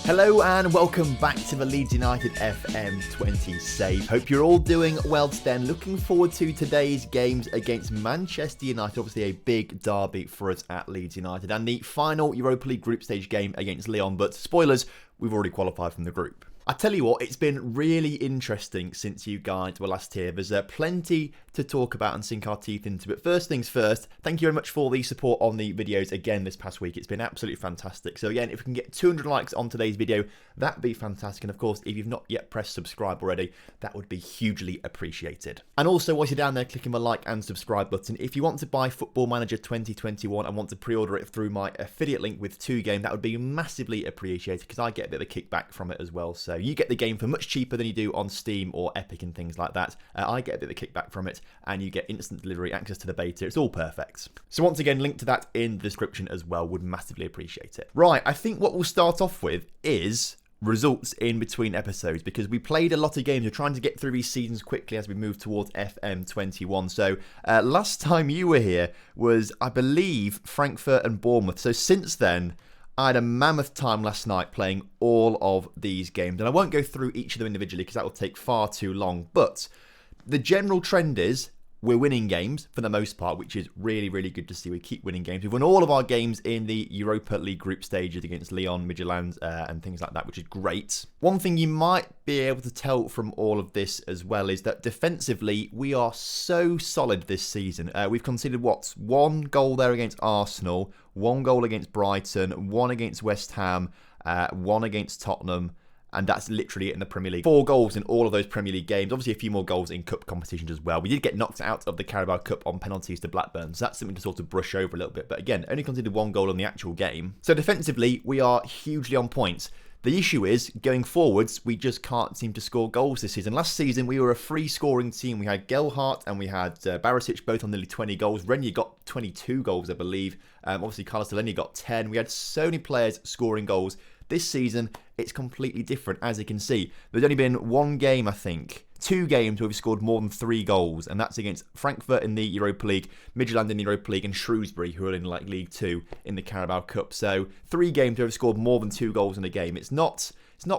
Hello and welcome back to the Leeds United FM20 save. Hope you're all doing well today and looking forward to today's games against Manchester United. Obviously a big derby for us at Leeds United and the final Europa League group stage game against Lyon. But spoilers, we've already qualified from the group. I tell you what, it's been really interesting since you guys were last here. There's plenty to talk about and sink our teeth into. But first things first, thank you very much for the support on the videos again this past week. It's been absolutely fantastic. So again, if we can get 200 likes on today's video, that'd be fantastic. And of course, if you've not yet pressed subscribe already, that would be hugely appreciated. And also, whilst you're down there clicking the like and subscribe button, if you want to buy Football Manager 2021 and want to pre-order it through my affiliate link with 2Game, that would be massively appreciated because I get a bit of a kickback from it as well. So you get the game for much cheaper than you do on Steam or Epic and things like that. I get a bit of a kickback from it and you get instant delivery, access to the beta. It's all perfect. So once again, link to that in the description as well. Would massively appreciate it. Right, I think what we'll start off with is results in between episodes because we played a lot of games. We're trying to get through these seasons quickly as we move towards FM21. So last time you were here was, I believe, Frankfurt and Bournemouth. So since then, I had a mammoth time last night playing all of these games. And I won't go through each of them individually because that will take far too long. But the general trend is we're winning games for the most part, which is really, really good to see. We keep winning games. We've won all of our games in the Europa League group stages against Lyon, Midtjylland, and things like that, which is great. One thing you might be able to tell from all of this as well is that defensively, we are so solid this season. We've conceded, one goal there against Arsenal, one goal against Brighton, one against West Ham, one against Tottenham, and that's literally it in the Premier League. 4 goals in all of those Premier League games. Obviously, a few more goals in cup competitions as well. We did get knocked out of the Carabao Cup on penalties to Blackburn, so that's something to sort of brush over a little bit. But again, only conceded 1 goal in the actual game. So defensively, we are hugely on point. The issue is, going forwards, we just can't seem to score goals this season. Last season, we were a free-scoring team. We had Gelhardt and we had Barisic both on nearly 20 goals. Renier got 22 goals, I believe. Obviously, Carlos Delaney got 10. We had so many players scoring goals. This season, it's completely different, as you can see. There's only been 1 game, I think, 2 games where we've scored more than 3 goals, and that's against Frankfurt in the Europa League, Midtjylland in the Europa League, and Shrewsbury, who are in like League 2 in the Carabao Cup. So 3 games where we've scored more than 2 goals in a game. It's not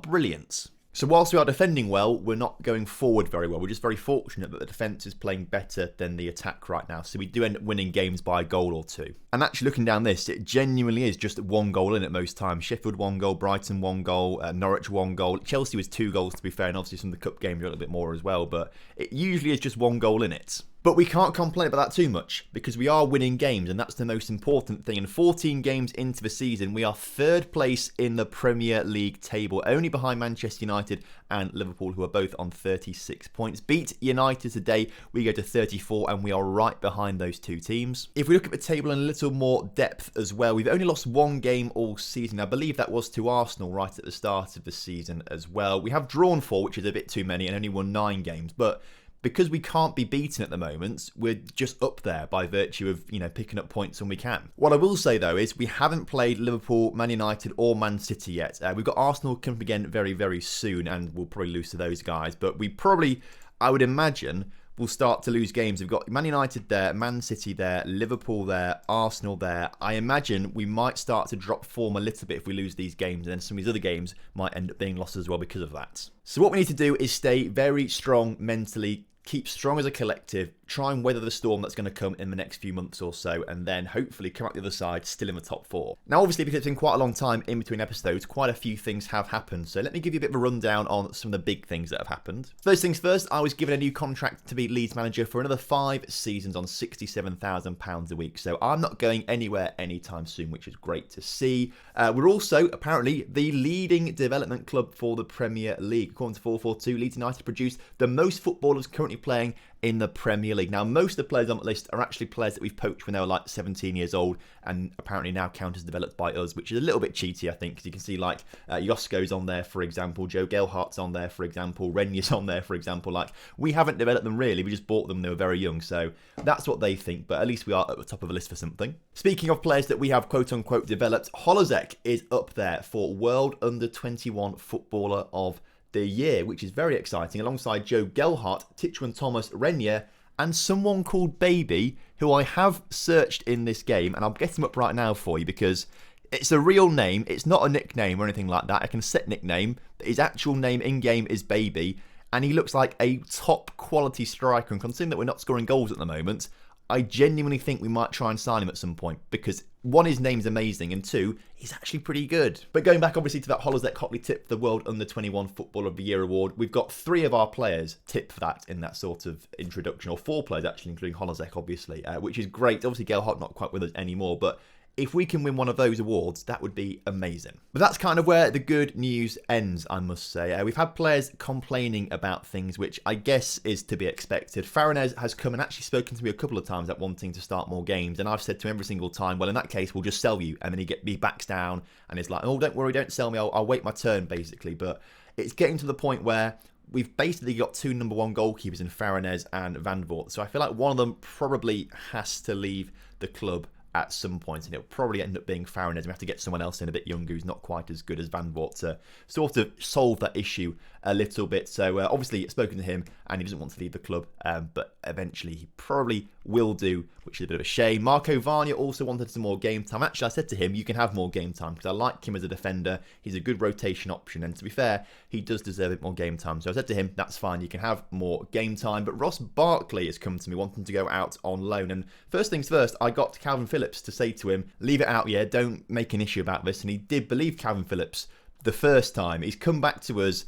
brilliant. So whilst we are defending well, we're not going forward very well. We're just very fortunate that the defence is playing better than the attack right now. So we do end up winning games by a goal or 2. And actually looking down this, it genuinely is just 1 goal in at most times. Sheffield 1 goal, Brighton 1 goal, Norwich 1 goal. Chelsea was 2 goals to be fair, and obviously some of the cup games are a little bit more as well. But it usually is just 1 goal in it. But we can't complain about that too much because we are winning games and that's the most important thing. And 14 games into the season, we are 3rd place in the Premier League table, only behind Manchester United and Liverpool, who are both on 36 points. Beat United today, we go to 34 and we are right behind those 2 teams. If we look at the table in a little more depth as well, we've only lost 1 game all season. I believe that was to Arsenal right at the start of the season as well. We have drawn 4, which is a bit too many, and only won 9 games, but because we can't be beaten at the moment, we're just up there by virtue of, picking up points when we can. What I will say, though, is we haven't played Liverpool, Man United or Man City yet. We've got Arsenal coming up again very, very soon, and we'll probably lose to those guys. But we probably, I would imagine, will start to lose games. We've got Man United there, Man City there, Liverpool there, Arsenal there. I imagine we might start to drop form a little bit if we lose these games, and then some of these other games might end up being lost as well because of that. So what we need to do is stay very strong mentally, keep strong as a collective, try and weather the storm that's going to come in the next few months or so, and then hopefully come out the other side still in the top 4. Now, obviously, because it's been quite a long time in between episodes, quite a few things have happened. So let me give you a bit of a rundown on some of the big things that have happened. First things first, I was given a new contract to be Leeds manager for another 5 seasons on £67,000 a week. So I'm not going anywhere anytime soon, which is great to see. We're also, apparently, the leading development club for the Premier League. According to 442, Leeds United produced the most footballers currently playing in the Premier League. Now, most of the players on the list are actually players that we've poached when they were like 17 years old and apparently now count as developed by us, which is a little bit cheaty, I think, because you can see like Josko's on there, for example, Joe Gelhardt's on there, for example, Renier's on there, for example. Like, we haven't developed them really, we just bought them when they were very young, so that's what they think, but at least we are at the top of the list for something. Speaking of players that we have quote-unquote developed, Holozek is up there for World Under-21 Footballer of the Year, which is very exciting, alongside Joe Gelhardt, Tichwan Thomas, Renier, and someone called Baby, who I have searched in this game, and I'll get him up right now for you because It's a real name. It's not a nickname or anything like that. I can set nickname. His actual name in-game is Baby. And he looks like a top quality striker. And considering that we're not scoring goals at the moment, I genuinely think we might try and sign him at some point. Because one, his name's amazing. And two, he's actually pretty good. But going back obviously to that Holozek Hotley tip for the World Under-21 Footballer of the Year award, we've got 3 of our players tip for that in that sort of introduction. Or 4 players actually, including Holozek obviously. Which is great. Obviously Gail Hott not quite with us anymore. But if we can win one of those awards, that would be amazing. But that's kind of where the good news ends, I must say. We've had players complaining about things, which I guess is to be expected. Farinez has come and actually spoken to me a couple of times about wanting to start more games, and I've said to him every single time, well, in that case, we'll just sell you. And then he backs down, and he's like, oh, don't worry, don't sell me, I'll wait my turn, basically. But it's getting to the point where we've basically got 2 number 1 goalkeepers in Farinez and Van Voort. So I feel like one of them probably has to leave the club at some point, and it'll probably end up being Farinez. We have to get someone else in a bit younger who's not quite as good as Van Voort to sort of solve that issue a little bit. So obviously spoken to him and he doesn't want to leave the club, but eventually he probably will do, which is a bit of a shame. Marco Varnia also wanted some more game time. Actually, I said to him, you can have more game time because I like him as a defender. He's a good rotation option, and to be fair, he does deserve a bit more game time. So I said to him, that's fine, you can have more game time. But Ross Barkley has come to me wanting to go out on loan, and first things first, I got Calvin Phillips to say to him, leave it out, yeah, don't make an issue about this. And he did believe Calvin Phillips the first time. He's come back to us,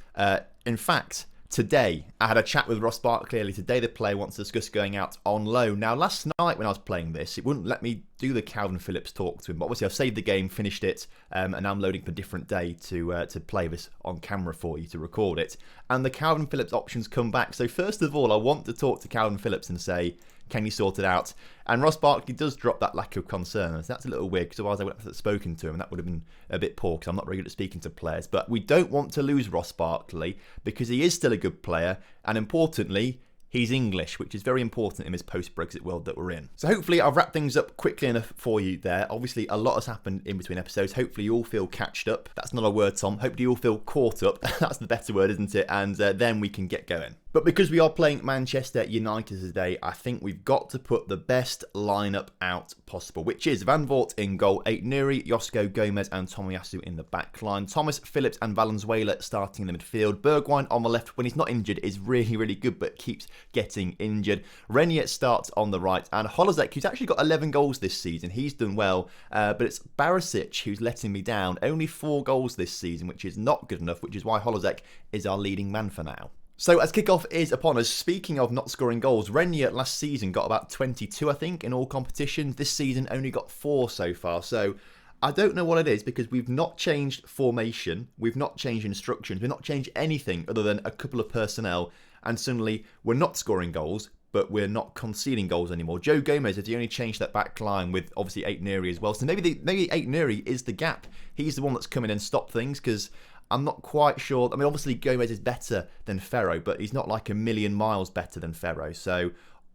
in fact, today. I had a chat with Ross Barkley earlier today. The player wants to discuss going out on loan. Now, last night when I was playing this, it wouldn't let me do the Calvin Phillips talk to him. But obviously, I've saved the game, finished it, and now I'm loading for a different day to play this on camera for you, to record it. And the Calvin Phillips options come back. So first of all, I want to talk to Calvin Phillips and say, can you sort it out? And Ross Barkley does drop that lack of concern. So that's a little weird, because otherwise I would have spoken to him, and that would have been a bit poor, because I'm not very good at speaking to players. But we don't want to lose Ross Barkley, because he is still a good player, and importantly, he's English, which is very important in this post-Brexit world that we're in. So hopefully I've wrapped things up quickly enough for you there. Obviously, a lot has happened in between episodes. Hopefully you all feel catched up. That's not a word, Tom. Hopefully you all feel caught up. That's the better word, isn't it? And then we can get going. But because we are playing Manchester United today, I think we've got to put the best lineup out possible, which is Van Voort in goal, Aït-Nouri, Josko Gomez and Tomiyasu in the back line, Thomas, Phillips and Valenzuela starting in the midfield, Bergwijn on the left when he's not injured is really, really good but keeps getting injured, Renier starts on the right, and Holozek, who's actually got 11 goals this season, he's done well, but it's Barisic who's letting me down, only 4 goals this season, which is not good enough, which is why Holozek is our leading man for now. So as kickoff is upon us, speaking of not scoring goals, Renier last season got about 22, I think, in all competitions. This season only got 4 so far. So I don't know what it is, because we've not changed formation, we've not changed instructions, we've not changed anything other than a couple of personnel, and suddenly we're not scoring goals, but we're not conceding goals anymore. Joe Gomez has only changed that back line with obviously Aït-Nouri as well. So maybe Aït-Nouri is the gap. He's the one that's come in and stopped things, because I'm not quite sure. I mean, obviously Gomez is better than Ferro, but he's not like a million miles better than Ferro. So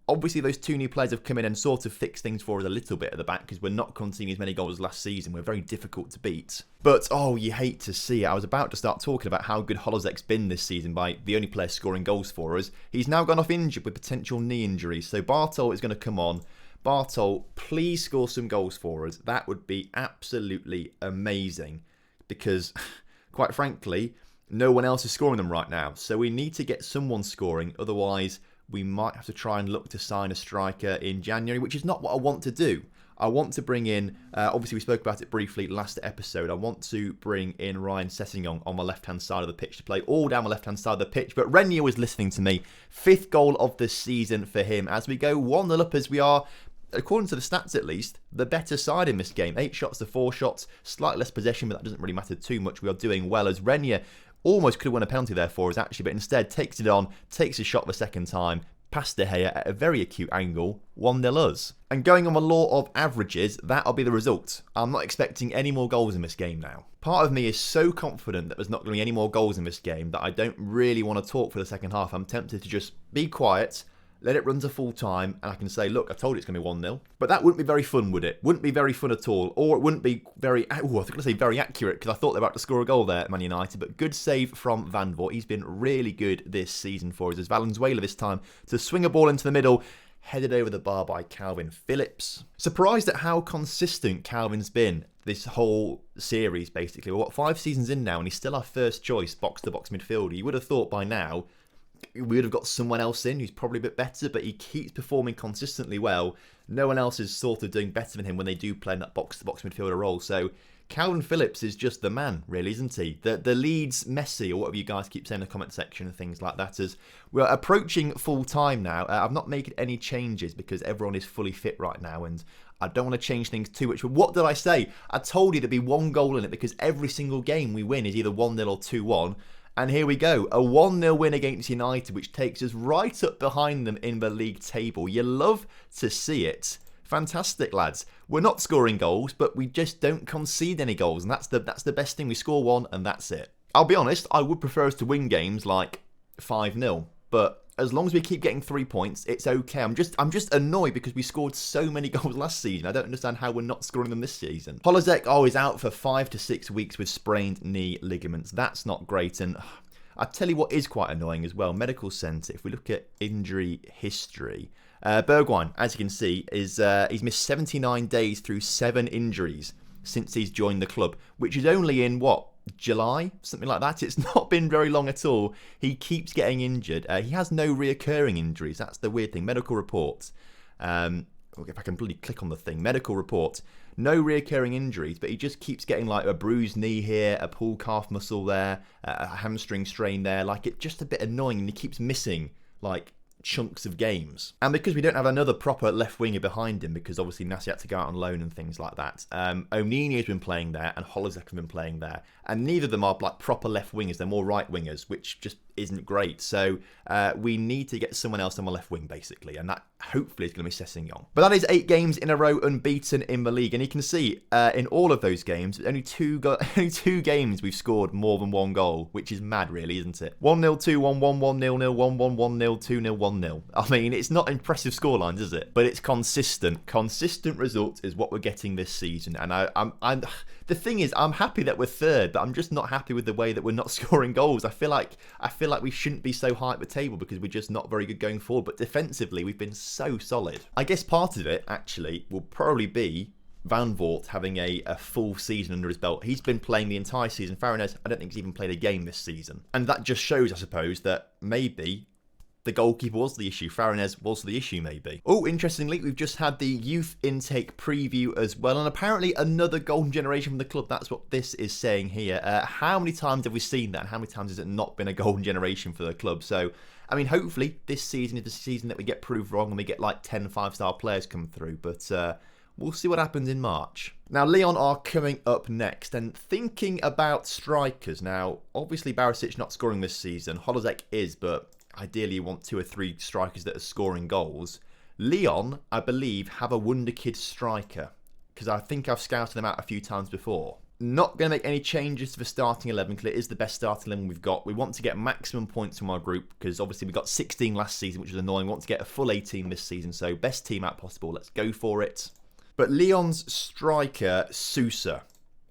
obviously those 2 new players have come in and sort of fixed things for us a little bit at the back, because we're not conceding as many goals as last season. We're very difficult to beat. But, oh, you hate to see it. I was about to start talking about how good Holozek's been this season by the only player scoring goals for us. He's now gone off injured with potential knee injuries. So Bartol is going to come on. Bartol, please score some goals for us. That would be absolutely amazing, because quite frankly, no one else is scoring them right now. So we need to get someone scoring. Otherwise, we might have to try and look to sign a striker in January, which is not what I want to do. I want to bring in, obviously we spoke about it briefly last episode, I want to bring in Ryan Sessegnon on the left-hand side of the pitch to play all down the left-hand side of the pitch. But Renier was listening to me. 5th goal of the season for him as we go 1-0 up, as we are, according to the stats at least, the better side in this game. 8 shots to 4 shots, slightly less possession, but that doesn't really matter too much. We are doing well, as Renier almost could have won a penalty there for us actually, but instead takes it on, takes a shot the second time, past De Gea at a very acute angle, 1-0 us. And going on the law of averages, that'll be the result. I'm not expecting any more goals in this game now. Part of me is so confident that there's not going to be any more goals in this game that I don't really want to talk for the second half. I'm tempted to just be quiet, let it run to full time, and I can say, look, I told you it's going to be 1-0. But that wouldn't be very fun, would it? Wouldn't be very fun at all. Or it wouldn't be very, I was going to say very accurate, because I thought they were about to score a goal there at Man United. But good save from Van Voort. He's been really good this season for us. As Valenzuela this time to swing a ball into the middle. headed over the bar by Calvin Phillips. Surprised at how consistent Calvin's been this whole series, basically. We're 5 seasons in now, and he's still our first choice box-to-box midfielder. You would have thought by now we would have got someone else in who's probably a bit better, but he keeps performing consistently well. No one else is sort of doing better than him when they do play in that box-to-box midfielder role. So Calvin Phillips is just the man, really, isn't he? The Leeds Messi, or whatever you guys keep saying in the comment section and things like that, as we're approaching full time now. I've not made any changes because everyone is fully fit right now, and I don't want to change things too much. But what did I say? I told you there'd be 1 goal in it because every single game we win is either 1-0 or 2-1. And here we go, a 1-0 win against United, which takes us right up behind them in the league table. You love to see it. Fantastic, lads. We're not scoring goals, but we just don't concede any goals, and that's the best thing. We score 1, and that's it. I'll be honest, I would prefer us to win games like 5-0, but as long as we keep getting 3 points, it's okay. I'm just annoyed because we scored so many goals last season. I don't understand how we're not scoring them this season. Holozek, is out for 5 to 6 weeks with sprained knee ligaments. That's not great, and I tell you what is quite annoying as well. Medical centre, if we look at injury history, Bergwijn, as you can see, he's missed 79 days through 7 injuries since he's joined the club, which is only in, July? Something like that. It's not been very long at all. He keeps getting injured. He has no reoccurring injuries. That's the weird thing. Medical reports. If I can bloody click on the thing. Medical report. No reoccurring injuries, but he just keeps getting like a bruised knee here, a pulled calf muscle there, a hamstring strain there. Like, it's just a bit annoying, and he keeps missing, like, chunks of games. And because we don't have another proper left winger behind him, because obviously Nassi had to go out on loan and things like that, Onini has been playing there and Holozek have been playing there, and neither of them are like proper left wingers. They're more right wingers, which just isn't great. So we need to get someone else on the left wing, basically, and that hopefully is going to be Sessegnon. But that is 8 games in a row unbeaten in the league, and you can see in all of those games, only two games we've scored more than 1 goal, which is mad, really, isn't it? 1-0, 2-1, 1-1, 1-0, 1-1, 1-0, 2-0, 1-0. I mean, it's not impressive scorelines, is it? But it's consistent. Consistent results is what we're getting this season, and I'm the thing is, I'm happy that we're third, but I'm just not happy with the way that we're not scoring goals. I feel like we shouldn't be so high at the table because we're just not very good going forward. But defensively, we've been so solid. I guess part of it, actually, will probably be Van Voort having a full season under his belt. He's been playing the entire season. Farinez, I don't think he's even played a game this season. And that just shows, I suppose, that maybe the goalkeeper was the issue. Farinez was the issue, maybe. Oh, interestingly, we've just had the youth intake preview as well, and apparently another golden generation from the club. That's what this is saying here. How many times have we seen that, and how many times has it not been a golden generation for the club? So, I mean, hopefully this season is the season that we get proved wrong and we get like 10 5-star players come through, but we'll see what happens in March. Now, Lyon are coming up next, and thinking about strikers. Now, obviously Barisic not scoring this season. Holozek is, but ideally you want 2 or 3 strikers that are scoring goals. Lyon, I believe, have a wonderkid striker, because I think I've scouted them out a few times before. Not going to make any changes to the starting 11, because it is the best starting 11 we've got. We want to get maximum points from our group, because obviously we got 16 last season, which is annoying. We want to get a full 18 this season, so best team out possible. Let's go for it. But Lyon's striker, Sousa,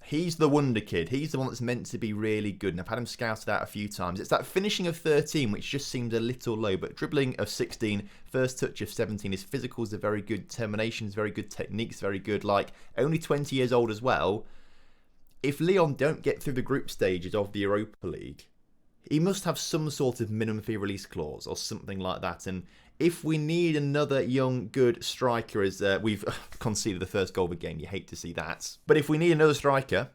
he's the wonder kid. He's the one that's meant to be really good, and I've had him scouted out a few times. It's that finishing of 13, which just seems a little low, but dribbling of 16, first touch of 17. His physicals are very good, determination's very good, technique's very good. Like, only 20 years old as well. If Lyon don't get through the group stages of the Europa League, he must have some sort of minimum fee release clause or something like that. And if we need another young, good striker, as we've conceded the first goal of the game, you hate to see that. But if we need another striker,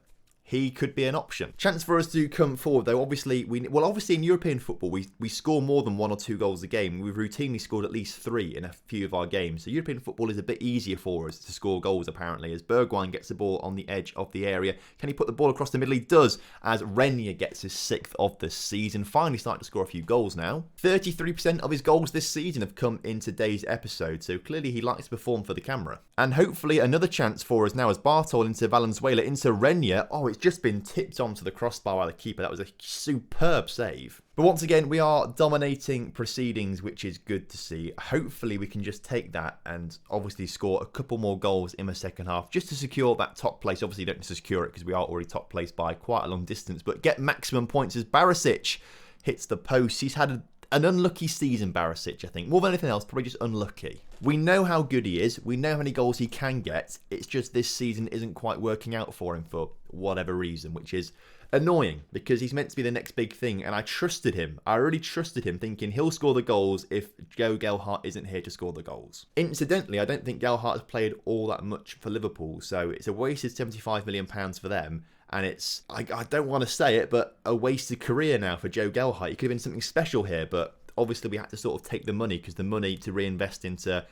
he could be an option. Chance for us to come forward, though. Obviously, obviously in European football, we score more than 1 or 2 goals a game. We've routinely scored at least 3 in a few of our games. So European football is a bit easier for us to score goals, apparently, as Bergwijn gets the ball on the edge of the area. Can he put the ball across the middle? He does, as Renier gets his 6th of the season. Finally starting to score a few goals now. 33% of his goals this season have come in today's episode, so clearly he likes to perform for the camera. And hopefully another chance for us now as Bartol into Valenzuela, into Renier. Oh, it's just been tipped onto the crossbar by the keeper. That was a superb save. But once again, we are dominating proceedings, which is good to see. Hopefully we can just take that and obviously score a couple more goals in the second half just to secure that top place. Obviously you don't need to secure it because we are already top place by quite a long distance, but get maximum points as Barisic hits the post. He's had An unlucky season, Barisic, I think. More than anything else, probably just unlucky. We know how good he is. We know how many goals he can get. It's just this season isn't quite working out for him for whatever reason, which is annoying because he's meant to be the next big thing. And I trusted him. I really trusted him, thinking he'll score the goals if Joe Gelhardt isn't here to score the goals. Incidentally, I don't think Gelhardt has played all that much for Liverpool, so it's a wasted £75 million for them. And it's, I don't want to say it, but a wasted career now for Joe Gelhardt. He could have been something special here, but obviously we had to sort of take the money because the money to reinvest into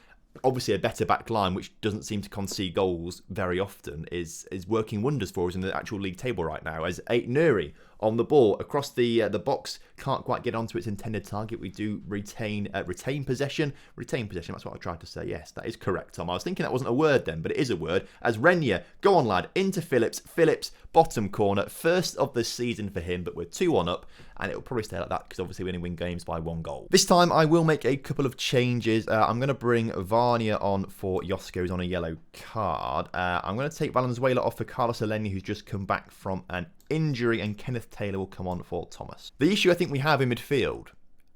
obviously a better back line, which doesn't seem to concede goals very often, is working wonders for us in the actual league table right now. As Nuri on the ball across the box, can't quite get onto its intended target. We do retain possession. Retain possession, that's what I tried to say. Yes, that is correct, Tom. I was thinking that wasn't a word then, but it is a word. As Renier, go on lad, into Phillips. Phillips, bottom corner, first of the season for him, but we're 2-1 up, and it will probably stay like that because obviously we only win games by 1 goal. This time I will make a couple of changes. I'm going to bring Varnia on for Josko, who's on a yellow card. I'm going to take Valenzuela off for Carlos Eleni, who's just come back from an injury, and Kenneth Taylor will come on for Thomas. The issue I think we have in midfield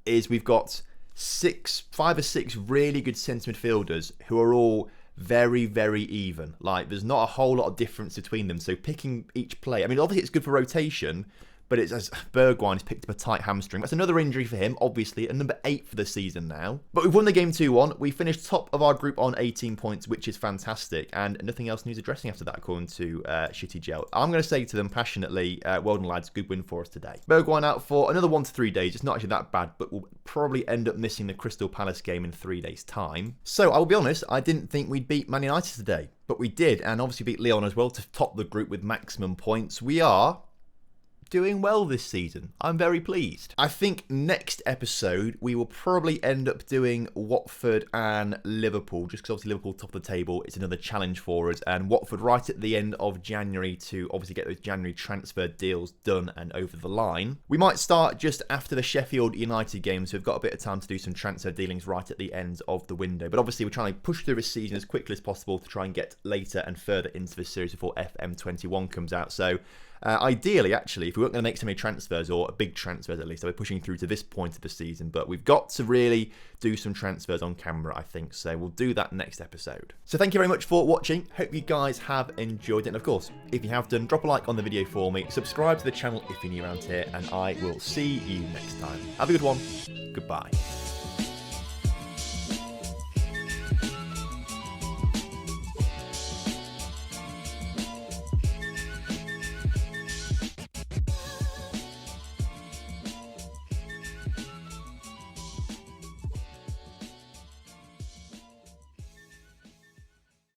is we've got 5 or 6 really good centre midfielders who are all very, very even. Like, there's not a whole lot of difference between them. So picking each play, I mean, obviously it's good for rotation, but it's as Bergwijn has picked up a tight hamstring. That's another injury for him, obviously, at number 8 for the season now. But we've won the game 2-1. We finished top of our group on 18 points, which is fantastic. And nothing else needs addressing after that, according to Shitty Gel. I'm going to say to them passionately, well done, lads. Good win for us today. Bergwijn out for another 1 to 3 days. It's not actually that bad, but we'll probably end up missing the Crystal Palace game in 3 days' time. So I'll be honest, I didn't think we'd beat Man United today. But we did, and obviously beat Lyon as well to top the group with maximum points. We are doing well this season. I'm very pleased. I think next episode we will probably end up doing Watford and Liverpool, just because obviously Liverpool top of the table. It's another challenge for us, and Watford right at the end of January to obviously get those January transfer deals done and over the line. We might start just after the Sheffield United game, so we've got a bit of time to do some transfer dealings right at the end of the window. But obviously we're trying to push through this season as quickly as possible to try and get later and further into the series before FM21 comes out. So ideally, actually, if we weren't going to make so many transfers, or big transfers at least, we're pushing through to this point of the season. But we've got to really do some transfers on camera, I think. So we'll do that next episode. So thank you very much for watching. Hope you guys have enjoyed it. And of course, if you have done, drop a like on the video for me. Subscribe to the channel if you're new around here. And I will see you next time. Have a good one. Goodbye.